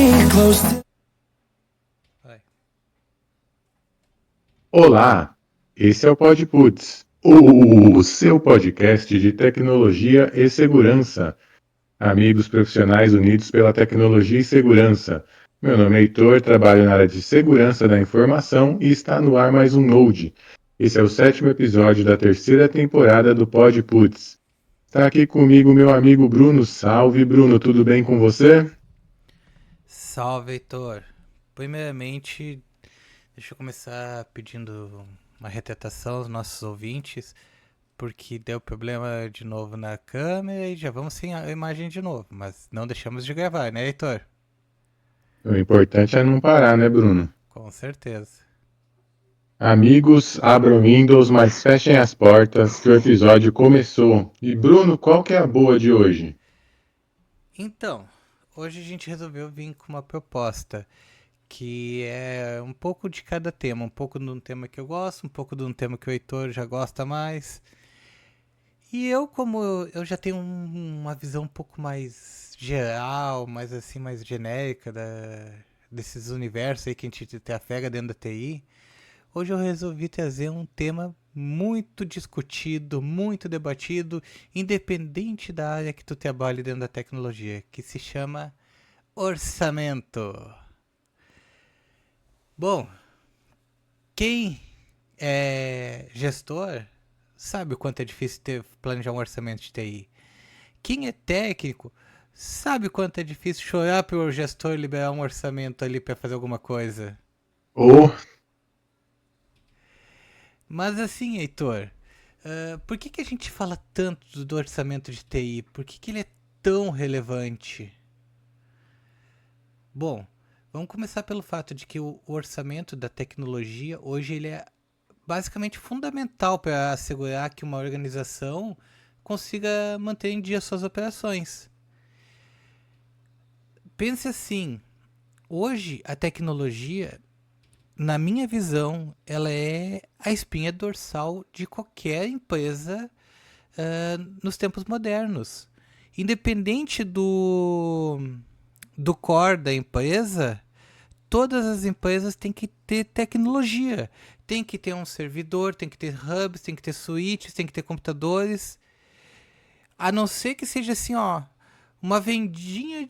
me close to... Vai. Olá, esse é o PodPutz, o seu podcast de tecnologia e segurança. Amigos profissionais unidos pela tecnologia e segurança. Meu nome é Heitor, trabalho na área de segurança da informação e está no ar mais um Node. Esse é o 7º episódio da 3ª temporada do PodPutz. Está aqui comigo meu amigo Bruno. Salve, Bruno, tudo bem com você? Salve, Heitor. Primeiramente, deixa eu começar pedindo uma retratação aos nossos ouvintes, porque deu problema de novo na câmera e já vamos sem a imagem de novo, mas não deixamos de gravar, né, Heitor? O importante é não parar, né, Bruno? Com certeza. Amigos, abram Windows, mas fechem as portas, que o episódio começou. E Bruno, qual que é a boa de hoje? Então, hoje a gente resolveu vir com uma proposta que é um pouco de cada tema, um pouco de um tema que eu gosto, um pouco de um tema que o Heitor já gosta mais. E eu, como eu já tenho uma visão um pouco mais geral, mais assim, mais genérica desses universos aí que a gente trafega dentro da TI, hoje eu resolvi trazer um tema muito discutido, muito debatido, independente da área que tu trabalhe dentro da tecnologia, que se chama orçamento. Bom, quem é gestor sabe o quanto é difícil planejar um orçamento de TI. Quem é técnico sabe o quanto é difícil chorar para o gestor liberar um orçamento ali para fazer alguma coisa. Oh, Mas assim, Heitor, por que a gente fala tanto do orçamento de TI? Por que ele é tão relevante? Bom, vamos começar pelo fato de que o orçamento da tecnologia hoje ele é basicamente fundamental para assegurar que uma organização consiga manter em dia suas operações. Pense assim, hoje a tecnologia, na minha visão, ela é a espinha dorsal de qualquer empresa nos tempos modernos. Independente do core da empresa, todas as empresas têm que ter tecnologia. Tem que ter um servidor, tem que ter hubs, tem que ter switches, tem que ter computadores. A não ser que seja assim, ó, uma vendinha.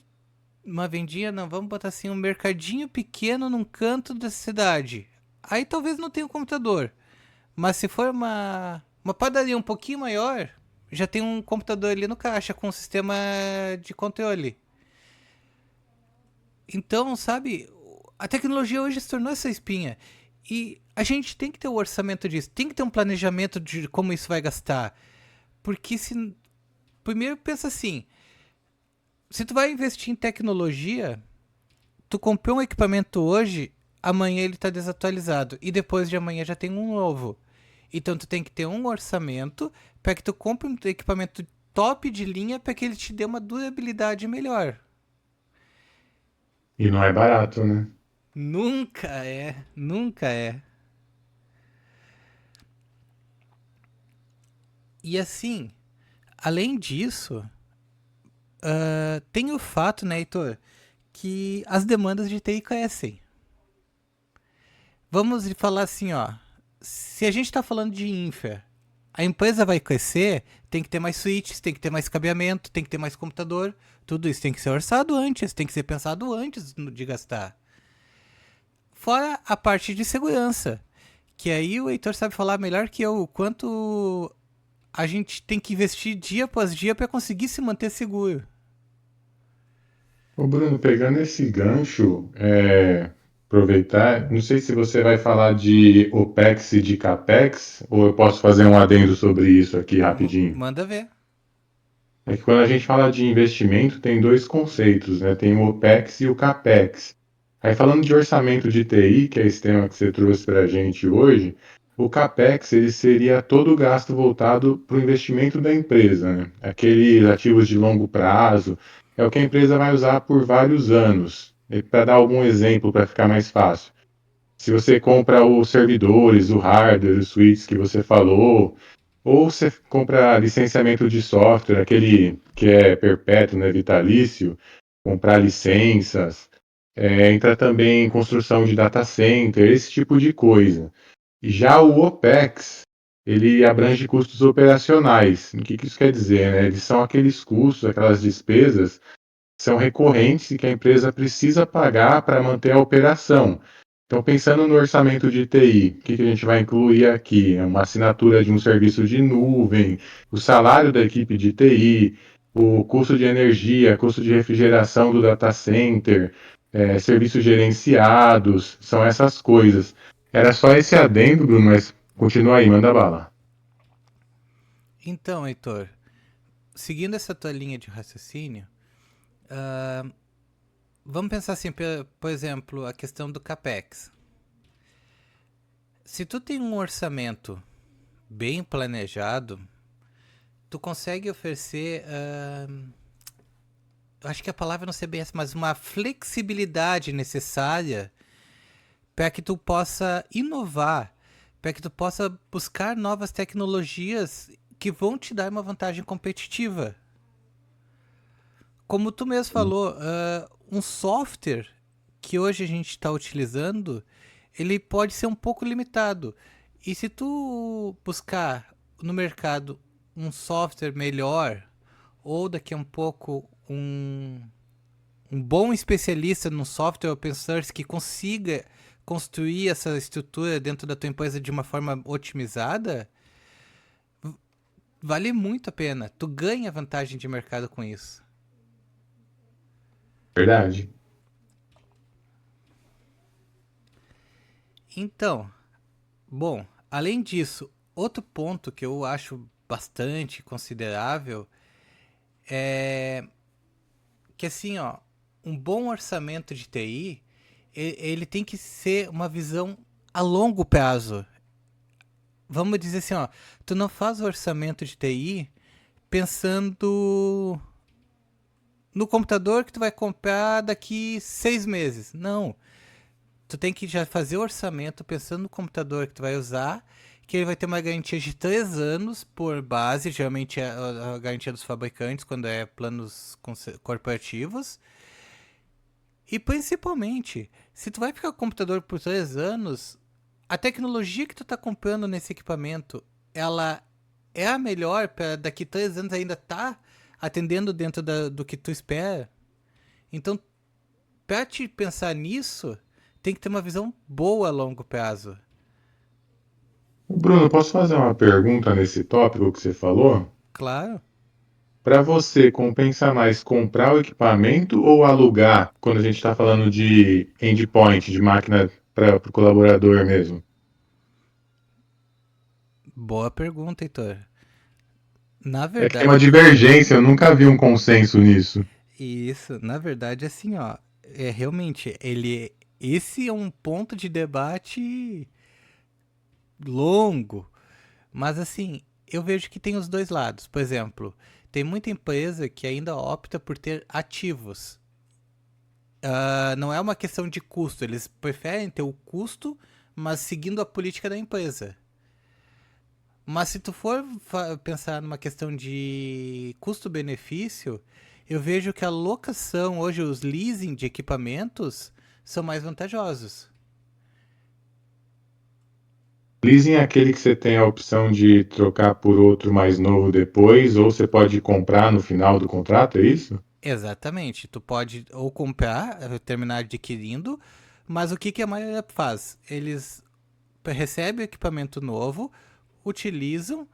Uma vendinha, não, vamos botar assim, um mercadinho pequeno num canto da cidade. Aí talvez não tenha um computador. Mas se for uma padaria um pouquinho maior, já tem um computador ali no caixa com um sistema de controle. Então, sabe, a tecnologia hoje se tornou essa espinha. E a gente tem que ter o orçamento disso, tem que ter um planejamento de como isso vai gastar. Porque se. Primeiro pensa assim, se tu vai investir em tecnologia, tu comprou um equipamento hoje, amanhã ele está desatualizado. E depois de amanhã já tem um novo. Então tu tem que ter um orçamento para que tu compre um equipamento top de linha para que ele te dê uma durabilidade melhor. e não é barato, né? Nunca é, nunca é. E assim, além disso, tem o fato, né, Heitor, que as demandas de TI crescem. Vamos falar assim, ó. Se a gente está falando de infra, a empresa vai crescer, tem que ter mais switches, tem que ter mais cabeamento, tem que ter mais computador. Tudo isso tem que ser orçado antes, tem que ser pensado antes de gastar. Fora a parte de segurança, que aí o Heitor sabe falar melhor que eu o quanto a gente tem que investir dia após dia para conseguir se manter seguro. Ô Bruno, pegando esse gancho, aproveitar, não sei se você vai falar de OPEX e de CAPEX, ou eu posso fazer um adendo sobre isso aqui rapidinho. Manda ver. É que quando a gente fala de investimento, tem dois conceitos, né? Tem o OPEX e o CAPEX. Aí falando de orçamento de TI, que é esse tema que você trouxe para a gente hoje, o CAPEX ele seria todo o gasto voltado para o investimento da empresa, né? Aqueles ativos de longo prazo, é o que a empresa vai usar por vários anos. Para dar algum exemplo para ficar mais fácil. Se você compra os servidores, o hardware, os switches que você falou, ou você compra licenciamento de software, aquele que é perpétuo, né, vitalício, comprar licenças. Entra também construção de data center, esse tipo de coisa. Já o OPEX, ele abrange custos operacionais. O que que isso quer dizer, né? Eles são aqueles custos, aquelas despesas que são recorrentes e que a empresa precisa pagar para manter a operação. Então, pensando no orçamento de TI, o que que a gente vai incluir aqui? É uma assinatura de um serviço de nuvem, o salário da equipe de TI, o custo de energia, custo de refrigeração do data center, serviços gerenciados, são essas coisas. Era só esse adendo, Bruno, mas continua aí, manda bala. Então, Heitor, seguindo essa tua linha de raciocínio, vamos pensar assim, por exemplo, a questão do CAPEX. Se tu tem um orçamento bem planejado, tu consegue oferecer, acho que a palavra não sei bem essa, mas uma flexibilidade necessária para que tu possa inovar, para que tu possa buscar novas tecnologias que vão te dar uma vantagem competitiva. Como tu mesmo falou, um software que hoje a gente está utilizando, ele pode ser um pouco limitado. E se tu buscar no mercado um software melhor, ou daqui a um pouco um bom especialista no software open source que consiga construir essa estrutura dentro da tua empresa de uma forma otimizada, vale muito a pena. Tu ganha vantagem de mercado com isso. Verdade. Então, bom, além disso, outro ponto que eu acho bastante considerável é que assim, ó, um bom orçamento de TI, ele tem que ser uma visão a longo prazo. Vamos dizer assim, ó, tu não faz o orçamento de TI pensando no computador que tu vai comprar daqui 6 meses. Não. Tu tem que já fazer o orçamento pensando no computador que tu vai usar, que ele vai ter uma garantia de 3 anos por base, geralmente é a garantia dos fabricantes quando é planos corporativos. E principalmente, se tu vai ficar com o computador por 3 anos, a tecnologia que tu tá comprando nesse equipamento, ela é a melhor para daqui 3 anos ainda tá atendendo dentro do que tu espera. Então, para te pensar nisso, tem que ter uma visão boa a longo prazo. Bruno, posso fazer uma pergunta nesse tópico que você falou? Claro. Para você, compensa mais comprar o equipamento ou alugar quando a gente está falando de endpoint, de máquina para o colaborador mesmo? Boa pergunta, Heitor. Na É que tem uma verdade, divergência, eu nunca vi um consenso nisso. isso, na verdade, assim, ó, é realmente, esse é um ponto de debate longo, mas assim, eu vejo que tem os dois lados. Por exemplo, tem muita empresa que ainda opta por ter ativos. Não é uma questão de custo, eles preferem ter o custo, mas seguindo a política da empresa. Mas se tu for pensar numa questão de custo-benefício, eu vejo que a locação, hoje os leasing de equipamentos, são mais vantajosos. Leasing é aquele que você tem a opção de trocar por outro mais novo depois, ou você pode comprar no final do contrato, é isso? Exatamente. Tu pode ou comprar, terminar adquirindo, mas o que, que a maioria faz? Eles recebem o equipamento novo, utilizam,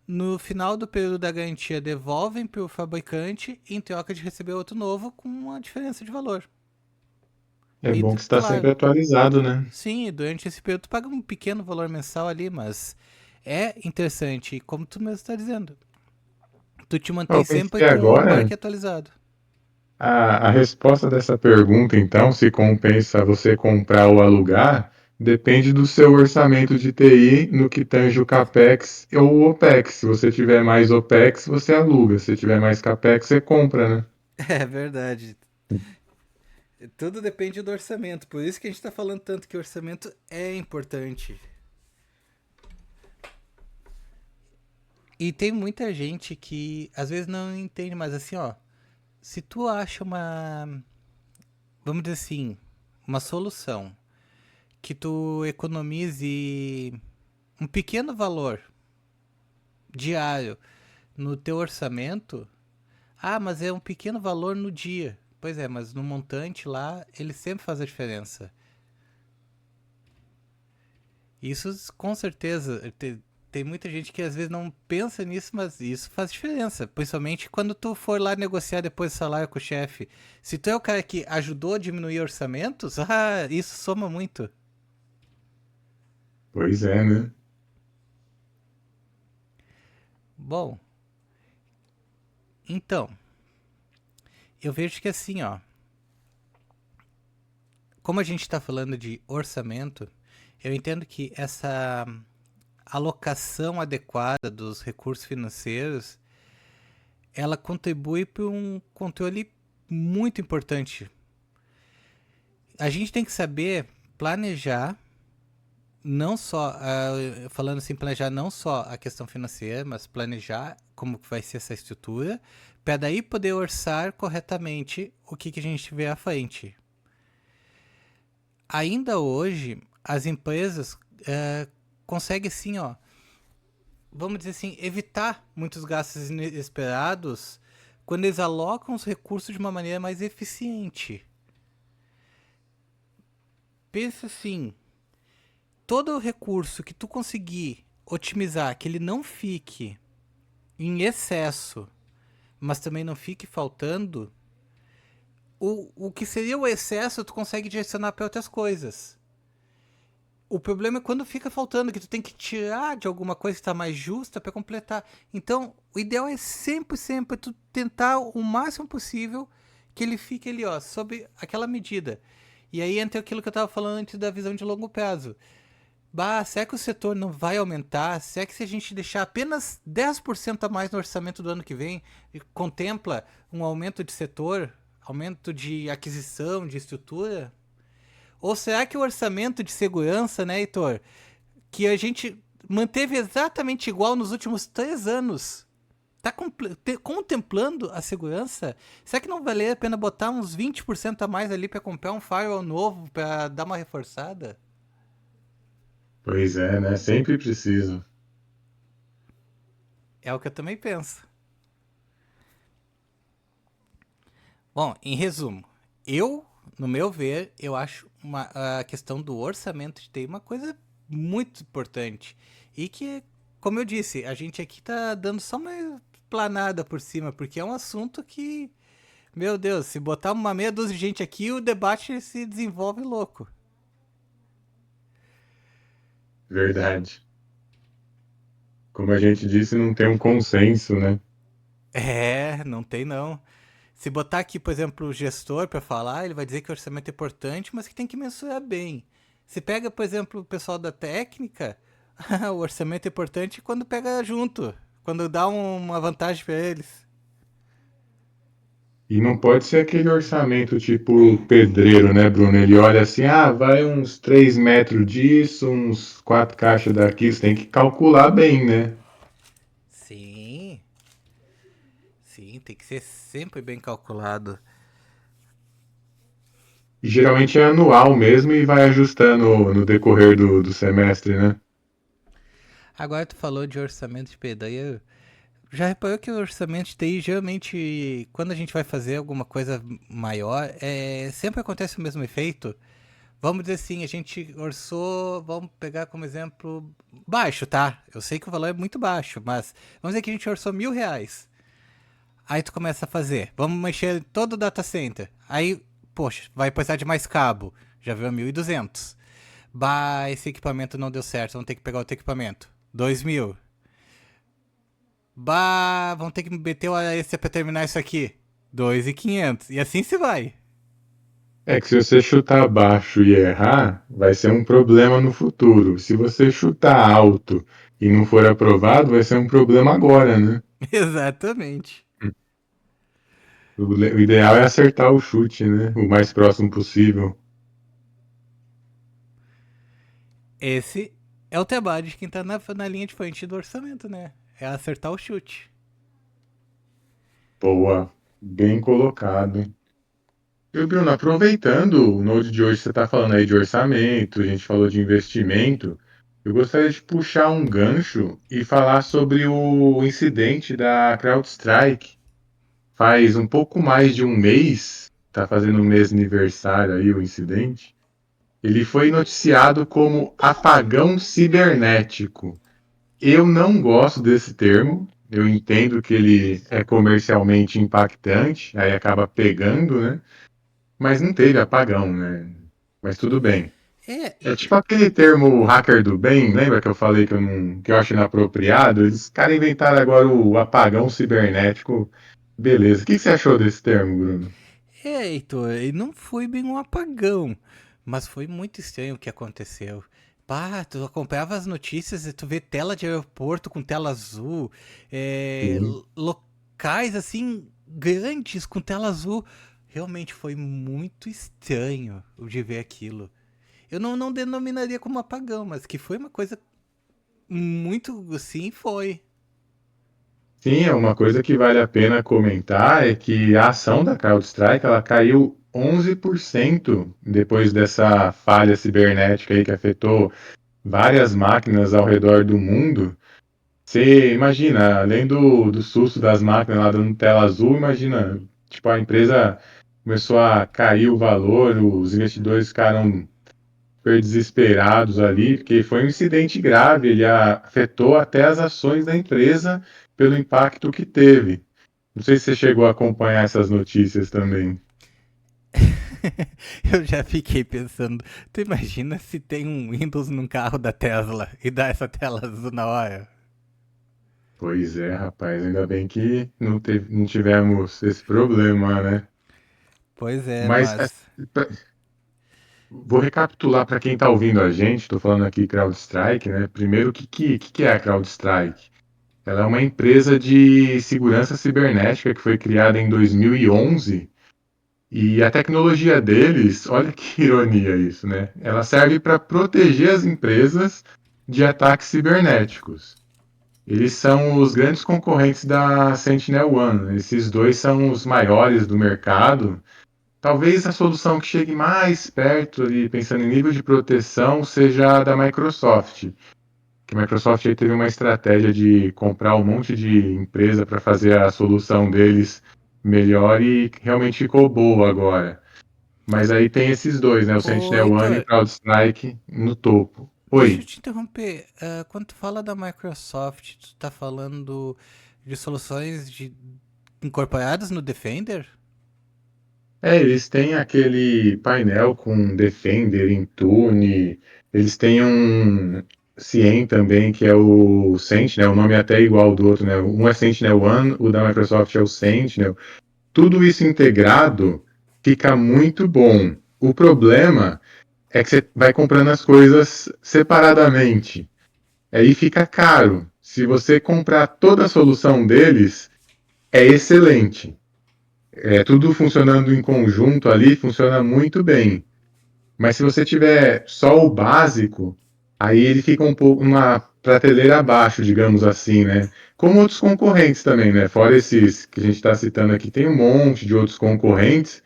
no final do período da garantia devolvem para o fabricante em troca de receber outro novo com uma diferença de valor. É E, bom que está claro, sempre atualizado, né? sim, durante esse período tu paga um pequeno valor mensal ali, mas é interessante, como tu mesmo está dizendo. Tu te mantém Eu sempre pensei com o agora, parque atualizado. a resposta dessa pergunta, então, se compensa você comprar ou alugar, depende do seu orçamento de TI no que tange o CAPEX ou o OPEX. Se você tiver mais OPEX, você aluga. Se tiver mais CAPEX, você compra, né? É verdade. Tudo depende do orçamento. Por isso que a gente está falando tanto que o orçamento é importante. E tem muita gente que às vezes não entende, mas assim, ó, se tu acha vamos dizer assim, uma solução que tu economize um pequeno valor diário no teu orçamento. Ah, mas é um pequeno valor no dia. Pois é, mas no montante lá, ele sempre faz a diferença. Isso com certeza. Tem muita gente que às vezes não pensa nisso, mas isso faz diferença. Principalmente quando tu for lá negociar depois o salário com o chefe. Se tu é o cara que ajudou a diminuir orçamentos, isso soma muito. Pois é, né? Bom, então, eu vejo que assim, ó, como a gente está falando de orçamento, eu entendo que essa alocação adequada dos recursos financeiros, ela contribui para um controle muito importante. A gente tem que saber planejar, não só, falando assim, planejar não só a questão financeira, mas planejar como vai ser essa estrutura, para daí poder orçar corretamente o que a gente vê à frente. Ainda hoje, as empresas conseguem sim, ó, vamos dizer assim, evitar muitos gastos inesperados quando eles alocam os recursos de uma maneira mais eficiente. Pensa assim, todo o recurso que tu conseguir otimizar, que ele não fique em excesso, mas também não fique faltando, o que seria o excesso tu consegue direcionar para outras coisas. O problema é quando fica faltando, que tu tem que tirar de alguma coisa que está mais justa para completar. Então, o ideal é sempre, sempre tu tentar o máximo possível que ele fique ali, ó, sob aquela medida. E aí entra aquilo que eu estava falando antes da visão de longo prazo. Bah, será que o setor não vai aumentar? Será que se a gente deixar apenas 10% a mais no orçamento do ano que vem, contempla um aumento de setor, aumento de aquisição, de estrutura? Ou será que o orçamento de segurança, né, Heitor, que a gente manteve exatamente igual nos últimos 3 anos, tá contemplando a segurança? Será que não valeria a pena botar uns 20% a mais ali para comprar um firewall novo, para dar uma reforçada? Pois é, né? Sempre preciso. É o que eu também penso. Bom, em resumo, no meu ver, eu acho a questão do orçamento de TI uma coisa muito importante. E que, como eu disse, a gente aqui tá dando só uma planada por cima, porque é um assunto que, meu Deus, se botar uma meia dúzia de gente aqui, o debate se desenvolve louco. Verdade. Como a gente disse, não tem um consenso, né? É, não tem não. Se botar aqui, por exemplo, o gestor para falar, ele vai dizer que o orçamento é importante, mas que tem que mensurar bem. Se pega, por exemplo, o pessoal da técnica, o orçamento é importante quando pega junto, quando dá uma vantagem para eles. E não pode ser aquele orçamento tipo pedreiro, né, Bruno? Ele olha assim, ah, vai uns 3 metros disso, uns 4 caixas daqui. Você tem que calcular bem, né? Sim, sim, tem que ser sempre bem calculado. E geralmente é anual mesmo e vai ajustando no decorrer do semestre, né? Agora tu falou de orçamento de pedreiro. Já reparou que o orçamento de TI, geralmente, quando a gente vai fazer alguma coisa maior, sempre acontece o mesmo efeito? Vamos dizer assim, a gente orçou, vamos pegar como exemplo baixo, tá? Eu sei que o valor é muito baixo, mas vamos dizer que a gente orçou R$ 1.000. Aí tu começa a fazer, vamos mexer todo o data center. Aí, poxa, vai precisar de mais cabo, já veio 1.200. Bah, esse equipamento não deu certo, vamos ter que pegar outro equipamento. 2.000. Bah, vamos ter que meter o esse pra terminar isso aqui. 2.500. E assim se vai. É que se você chutar baixo e errar, vai ser um problema no futuro. Se você chutar alto e não for aprovado, vai ser um problema agora, né? Exatamente. O ideal é acertar o chute, né? O mais próximo possível. Esse é o trabalho de quem tá na linha de frente do orçamento, né? É acertar o chute. Boa, bem colocado. E Bruno, aproveitando o Node de hoje, você está falando aí de orçamento, a gente falou de investimento, eu gostaria de puxar um gancho e falar sobre o incidente da CrowdStrike. Faz um pouco mais de um mês, está fazendo um mês aniversário aí o incidente. Ele foi noticiado como apagão cibernético. Eu não gosto desse termo. Eu entendo que ele é comercialmente impactante, aí acaba pegando, né? Mas não teve apagão, né? Mas tudo bem. É, É tipo aquele termo hacker do bem, lembra que eu falei que que eu acho inapropriado? Eles caras inventaram agora o apagão cibernético. Beleza. O que você achou desse termo, Bruno? Heitor, e não foi bem um apagão, mas foi muito estranho o que aconteceu. Pá, tu acompanhava as notícias e tu vê tela de aeroporto com tela azul, Sim. locais assim grandes com tela azul. Realmente foi muito estranho o de ver aquilo. Eu não denominaria como apagão, mas que foi uma coisa muito assim, foi. Sim, é uma coisa que vale a pena comentar é que a ação da CrowdStrike ela caiu 11% depois dessa falha cibernética aí que afetou várias máquinas ao redor do mundo. Você imagina, além do susto das máquinas lá dando tela azul, imagina, tipo, a empresa começou a cair o valor, os investidores ficaram super desesperados ali, porque foi um incidente grave, ele afetou até as ações da empresa pelo impacto que teve. Não sei se você chegou a acompanhar essas notícias também. Eu já fiquei pensando, tu imagina se tem um Windows num carro da Tesla e dá essa tela azul na hora? Pois é, rapaz, ainda bem que não tivemos esse problema, né? Pois é, Mas mas. pra- vou recapitular para quem está ouvindo a gente, estou falando aqui CrowdStrike, né? Primeiro, o que é a CrowdStrike? Ela é uma empresa de segurança cibernética que foi criada em 2011 e a tecnologia deles, olha que ironia isso, né? Ela serve para proteger as empresas de ataques cibernéticos. Eles são os grandes concorrentes da SentinelOne. Esses dois são os maiores do mercado. Talvez a solução que chegue mais perto ali, pensando em nível de proteção, seja a da Microsoft. Que a Microsoft aí teve uma estratégia de comprar um monte de empresa para fazer a solução deles melhor e realmente ficou boa agora. Mas aí tem esses dois, né? O Ô, SentinelOne e o Heitor, CrowdStrike no topo. deixa eu Oi. te interromper. Quando tu fala da Microsoft, tu tá falando de soluções incorporadas no Defender? É, eles têm aquele painel com Defender, Intune, eles têm um CIEM também, que é o Sentinel, o nome é até igual ao do outro, né? Um é Sentinel-One, o da Microsoft é o Sentinel. Tudo isso integrado fica muito bom. O problema é que você vai comprando as coisas separadamente. Aí fica caro. Se você comprar toda a solução deles, é excelente. É tudo funcionando em conjunto ali, funciona muito bem. Mas se você tiver só o básico, aí ele fica um pouco uma prateleira abaixo, digamos assim, né? Como outros concorrentes também, né? Fora esses que a gente está citando aqui, tem um monte de outros concorrentes,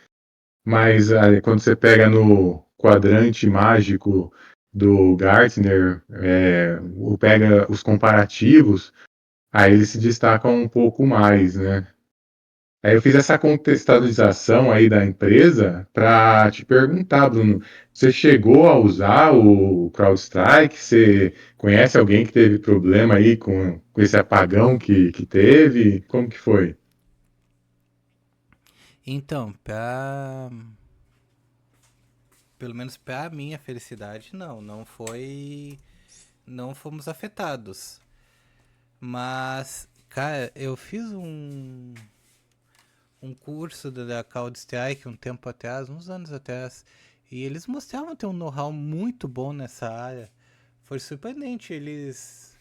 mas quando você pega no quadrante mágico do Gartner, ou pega os comparativos, aí eles se destacam um pouco mais, né? Aí eu fiz essa contextualização aí da empresa para te perguntar, Bruno, você chegou a usar o CrowdStrike? Você conhece alguém que teve problema aí com esse apagão que teve? Como que foi? Então, pelo menos pra minha felicidade, não foi. Não fomos afetados. Mas, cara, eu fiz um curso da CrowdStrike um tempo atrás, uns anos atrás, e eles mostravam ter um know-how muito bom nessa área. Foi surpreendente eles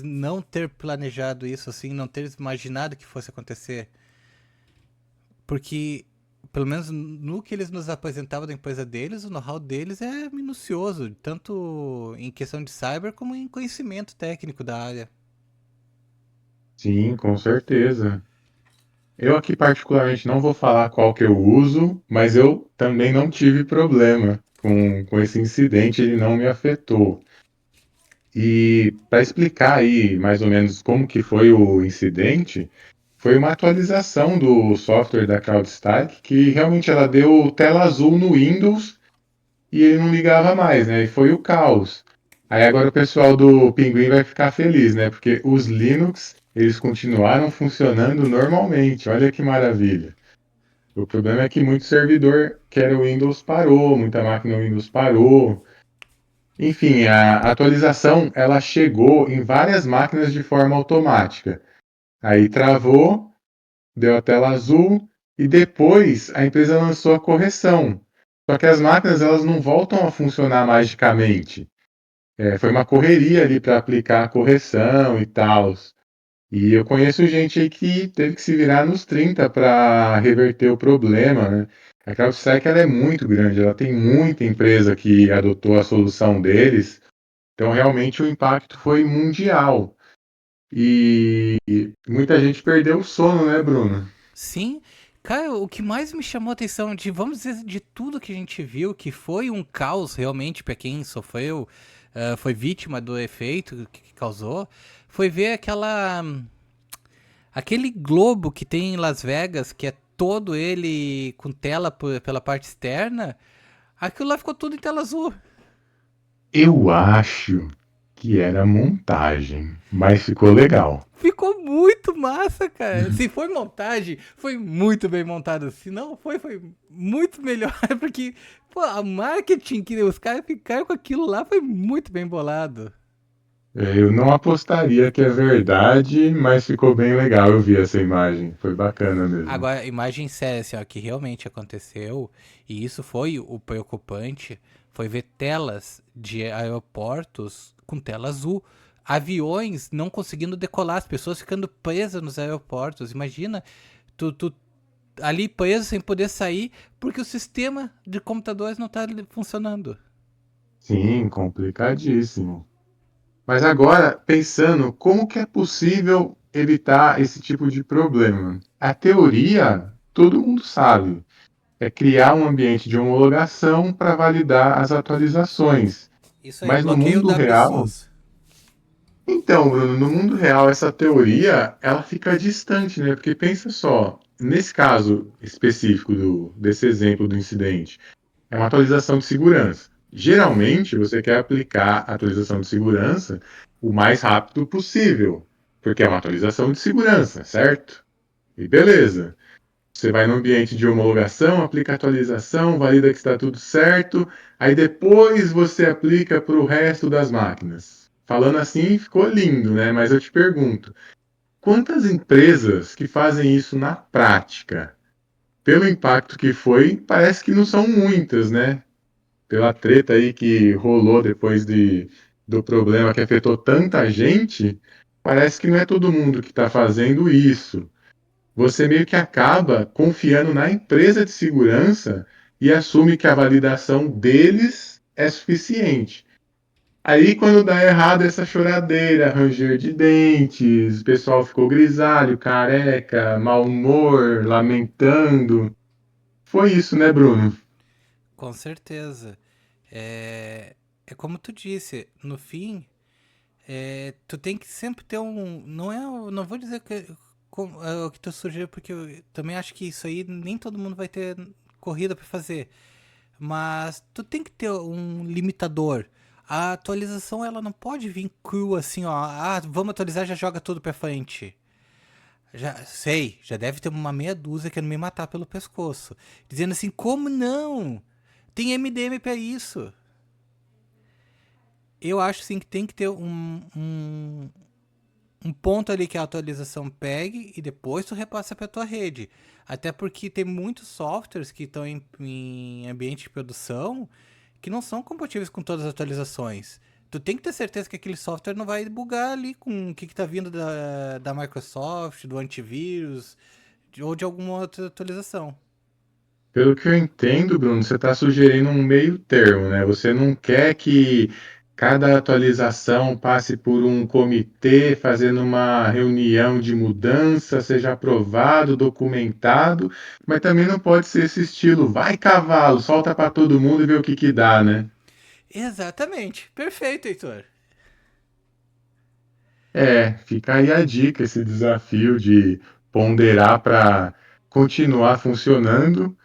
não ter planejado isso assim, não ter imaginado que fosse acontecer, porque pelo menos no que eles nos apresentavam da empresa deles, o know-how deles é minucioso, tanto em questão de cyber como em conhecimento técnico da área. Sim, com certeza. Eu aqui particularmente não vou falar qual que eu uso, mas eu também não tive problema com esse incidente, ele não me afetou. E para explicar aí mais ou menos como que foi o incidente, foi uma atualização do software da CrowdStrike que realmente ela deu tela azul no Windows e ele não ligava mais, né? E foi o caos. Aí agora o pessoal do Pinguim vai ficar feliz, né? Porque os Linux, eles continuaram funcionando normalmente. Olha que maravilha. O problema é que muito servidor que era o Windows parou, muita máquina Windows parou. Enfim, a atualização ela chegou em várias máquinas de forma automática. Aí travou, deu a tela azul e depois a empresa lançou a correção. Só que as máquinas elas não voltam a funcionar magicamente. Foi uma correria ali para aplicar a correção e tal. E eu conheço gente aí que teve que se virar nos 30 para reverter o problema, né? A CrowdStrike ela é muito grande, ela tem muita empresa que adotou a solução deles, então realmente o impacto foi mundial. E muita gente perdeu o sono, né, Bruno? Sim, cara, o que mais me chamou a atenção de, vamos dizer, de tudo que a gente viu, que foi um caos realmente para quem sofreu, foi vítima do efeito que causou, foi ver aquele globo que tem em Las Vegas, que é todo ele com tela pela parte externa, aquilo lá ficou tudo em tela azul. Eu acho que era montagem, mas ficou legal. Ficou muito massa, cara. Se foi montagem, foi muito bem montado. Se não foi, foi muito melhor. Porque, pô, a marketing que os caras ficaram com aquilo lá foi muito bem bolado. Eu não apostaria que é verdade, mas ficou bem legal. Eu vi essa imagem, foi bacana mesmo. Agora, imagem séria, assim, ó, que realmente aconteceu, e isso foi o preocupante, foi ver telas de aeroportos com tela azul. Aviões não conseguindo decolar, as pessoas ficando presas nos aeroportos. Imagina, tu ali preso sem poder sair porque o sistema de computadores não está funcionando. Sim, complicadíssimo. Mas agora, pensando como que é possível evitar esse tipo de problema? A teoria, todo mundo sabe, é criar um ambiente de homologação para validar as atualizações. Isso aí, Mas no bloqueio mundo real, WSUS. então, Bruno, no mundo real, essa teoria, ela fica distante, né? Porque pensa só, nesse caso específico desse exemplo do incidente, é uma atualização de segurança. Geralmente, você quer aplicar a atualização de segurança o mais rápido possível, porque é uma atualização de segurança, certo? E beleza. Você vai no ambiente de homologação, aplica a atualização, valida que está tudo certo, aí depois você aplica para o resto das máquinas. Falando assim, ficou lindo, né? Mas eu te pergunto, quantas empresas que fazem isso na prática? Pelo impacto que foi, parece que não são muitas, né? Pela treta aí que rolou depois do problema que afetou tanta gente, parece que não é todo mundo que está fazendo isso. Você meio que acaba confiando na empresa de segurança e assume que a validação deles é suficiente. Aí, quando dá errado essa choradeira, ranger de dentes, o pessoal ficou grisalho, careca, mau humor, lamentando. Foi isso, né, Bruno? Com certeza. É, é como tu disse, no fim, tu tem que sempre ter um. Não é. Não vou dizer que é o que tu sugeriu, porque eu também acho que isso aí nem todo mundo vai ter corrida pra fazer. Mas tu tem que ter um limitador. A atualização ela não pode vir cru assim, ó. Ah, vamos atualizar, já joga tudo pra frente. Já sei, já deve ter uma meia dúzia querendo me matar pelo pescoço. Dizendo assim, como não? Tem MDM pra isso. Eu acho sim que tem que ter um ponto ali que a atualização pegue e depois tu repassa pra tua rede. Até porque tem muitos softwares que estão em ambiente de produção que não são compatíveis com todas as atualizações. Tu tem que ter certeza que aquele software não vai bugar ali com o que tá vindo da Microsoft, do antivírus ou de alguma outra atualização. Pelo que eu entendo, Bruno, você está sugerindo um meio termo, né? Você não quer que cada atualização passe por um comitê, fazendo uma reunião de mudança, seja aprovado, documentado, mas também não pode ser esse estilo, vai cavalo, solta para todo mundo e vê o que que dá, né? Exatamente. Perfeito, Heitor. Fica aí a dica, esse desafio de ponderar para continuar funcionando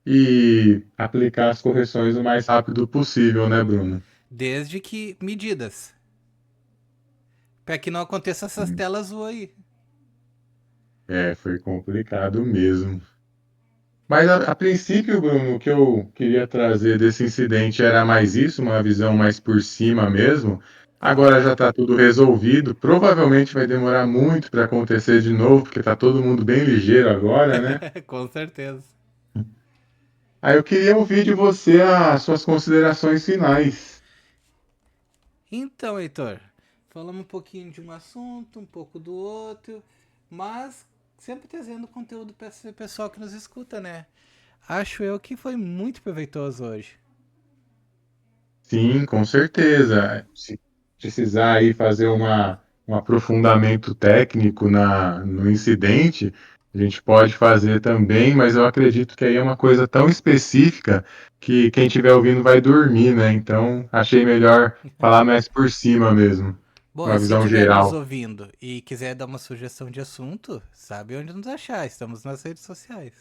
e aplicar as correções o mais rápido possível, né, Bruno? Desde que medidas. Para que não aconteça essas telas azul aí. Foi complicado mesmo. Mas a princípio, Bruno, o que eu queria trazer desse incidente era mais isso, uma visão mais por cima mesmo. Agora já Claro. está tudo resolvido. Provavelmente vai demorar muito para acontecer de novo, porque está todo mundo bem ligeiro agora, né? Com certeza. Aí eu queria ouvir de você as suas considerações finais. Então, Heitor, falamos um pouquinho de um assunto, um pouco do outro, mas sempre trazendo conteúdo para esse pessoal que nos escuta, né? Acho eu que foi muito proveitoso hoje. Sim, com certeza. Se precisar aí fazer um aprofundamento técnico no incidente, a gente pode fazer também, mas eu acredito que aí é uma coisa tão específica que quem estiver ouvindo vai dormir, né? Então, achei melhor falar mais por cima mesmo, Bom, uma e se visão estiver nos geral. ouvindo e quiser dar uma sugestão de assunto, sabe onde nos achar. Estamos nas redes sociais.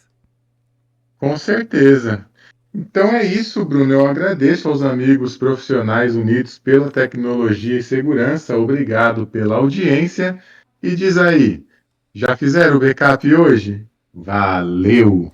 Com certeza. Então é isso, Bruno. Eu agradeço aos amigos profissionais unidos pela tecnologia e segurança. Obrigado pela audiência. E diz aí, já fizeram o backup hoje? Valeu!